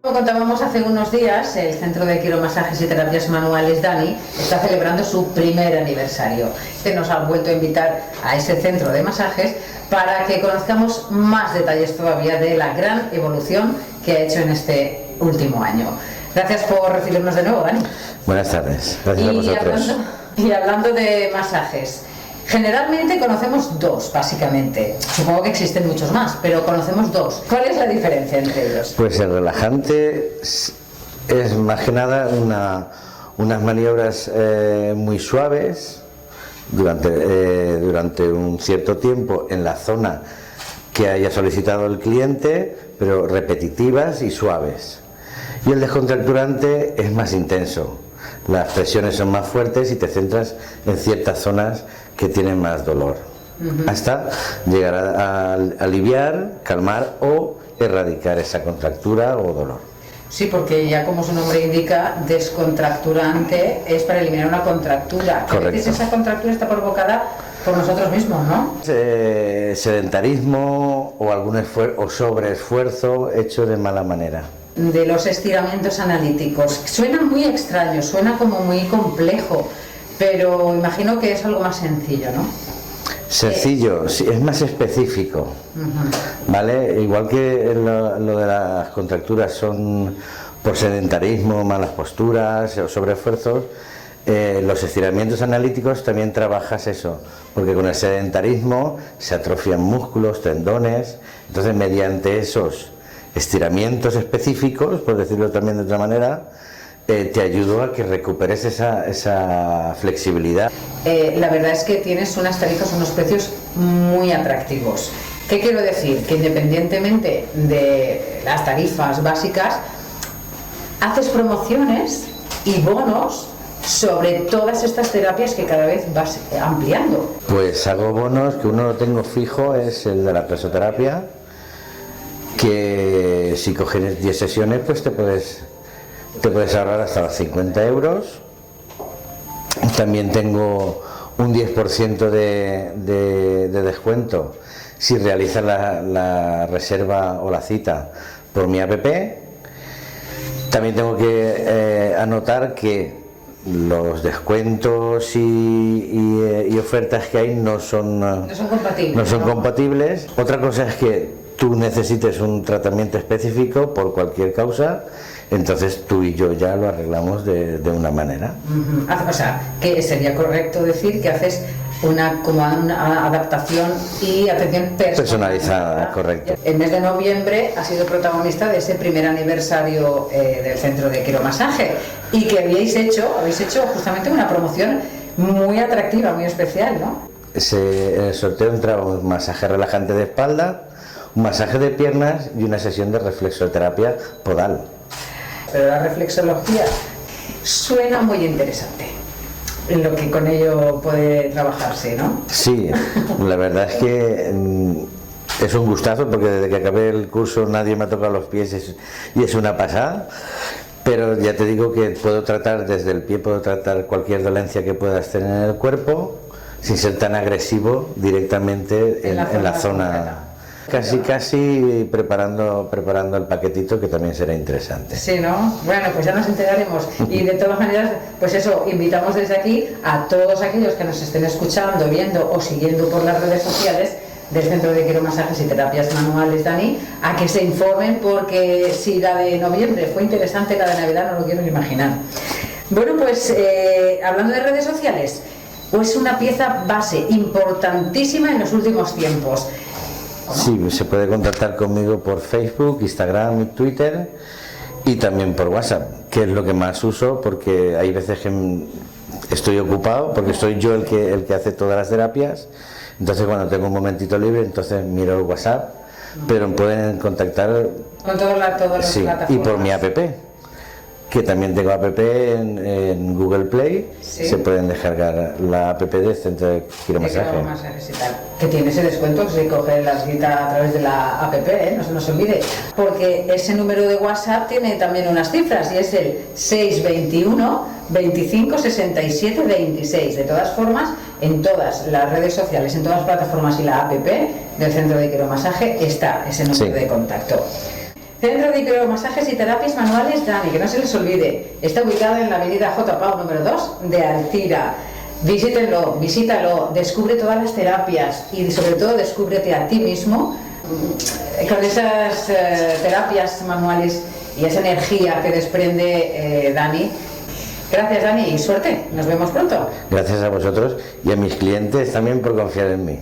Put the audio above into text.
Como contábamos hace unos días, el Centro de Quiromasajes y Terapias Manuales Dani está celebrando su primer aniversario. Nos ha vuelto a invitar a ese centro de masajes para que conozcamos más detalles todavía de la gran evolución que ha hecho en este último año. Gracias por recibirnos de nuevo, Dani. Buenas tardes, gracias a vosotros. Hablando de masajes, generalmente conocemos dos, básicamente. Supongo que existen muchos más, pero conocemos dos. ¿Cuál es la diferencia entre ellos? Pues el relajante es más que nada unas maniobras muy suaves durante un cierto tiempo en la zona que haya solicitado el cliente, pero repetitivas y suaves. Y el descontracturante es más intenso. Las presiones son más fuertes y te centras en ciertas zonas que tienen más dolor, hasta llegar a aliviar, calmar o erradicar esa contractura o dolor. Sí, porque ya como su nombre indica, descontracturante es para eliminar una contractura. Correcto. A veces esa contractura está provocada por nosotros mismos, ¿no? Sedentarismo o algún sobreesfuerzo hecho de mala manera. De los estiramientos analíticos. Suena muy extraño, suena como muy complejo, pero imagino que es algo más sencillo, ¿no? Sencillo, sí, es más específico, ¿vale? Igual que lo de las contracturas son por sedentarismo, malas posturas o sobreesfuerzos, los estiramientos analíticos también trabajas eso, porque con el sedentarismo se atrofian músculos, tendones, entonces mediante esos estiramientos específicos, por decirlo también de otra manera, te ayudó a que recuperes esa flexibilidad. La verdad es que tienes unas tarifas, unos precios muy atractivos. ¿Qué quiero decir? Que independientemente de las tarifas básicas, haces promociones y bonos sobre todas estas terapias que cada vez vas ampliando. Pues hago bonos, que uno lo tengo fijo, es el de la presoterapia, que si coges 10 sesiones pues te puedes ahorrar hasta los 50 euros. También tengo un 10% de descuento si realizas la reserva o la cita por mi app. También tengo que anotar que los descuentos y ofertas que hay no son compatibles. Otra cosa es que tú necesites un tratamiento específico por cualquier causa, entonces tú y yo ya lo arreglamos de una manera. O sea, que sería correcto decir que haces una adaptación y atención personalizada. Correcto. El mes de noviembre ha sido protagonista de ese primer aniversario del Centro de Quiromasaje y que habéis hecho justamente una promoción muy atractiva, muy especial, ¿no? En el sorteo entraba un masaje relajante de espalda, un masaje de piernas y una sesión de reflexoterapia podal. Pero la reflexología suena muy interesante, en lo que con ello puede trabajarse, ¿no? Sí, la verdad es que es un gustazo, porque desde que acabé el curso nadie me ha tocado los pies y es una pasada. Pero ya te digo que puedo tratar desde el pie, puedo tratar cualquier dolencia que puedas tener en el cuerpo sin ser tan agresivo directamente en la zona. Casi preparando el paquetito, que también será interesante. Sí, ¿no? Bueno, pues ya nos enteraremos. Y de todas maneras, pues eso, invitamos desde aquí a todos aquellos que nos estén escuchando, viendo o siguiendo por las redes sociales del Centro de Quiromasajes y Terapias Manuales Dani, a que se informen, porque si la de noviembre fue interesante, la de Navidad no lo quiero ni imaginar. Bueno, pues hablando de redes sociales, pues una pieza base importantísima en los últimos tiempos. ¿No? Sí, se puede contactar conmigo por Facebook, Instagram y Twitter, y también por WhatsApp, que es lo que más uso, porque hay veces que estoy ocupado, porque soy yo el que hace todas las terapias. Entonces cuando tengo un momentito libre, entonces miro el WhatsApp, pero pueden contactar con todas las plataformas. Y por mi app, que también tengo app en Google Play. ¿Sí? Se pueden descargar la app del Centro de Quiromasaje. Que tiene ese descuento si coge la cita a través de la app, no se nos olvide, porque ese número de WhatsApp tiene también unas cifras y es el 621 25 67 26. De todas formas, en todas las redes sociales, en todas las plataformas y la app del Centro de Quiromasaje está ese número de contacto. Centro de Hidromasajes y Terapias Manuales Dani, que no se les olvide. Está ubicado en la avenida J. Pau número 2 de Altira. Visítenlo, visítalo, descubre todas las terapias y sobre todo descúbrete a ti mismo con esas terapias manuales y esa energía que desprende Dani. Gracias, Dani, y suerte. Nos vemos pronto. Gracias a vosotros y a mis clientes también por confiar en mí.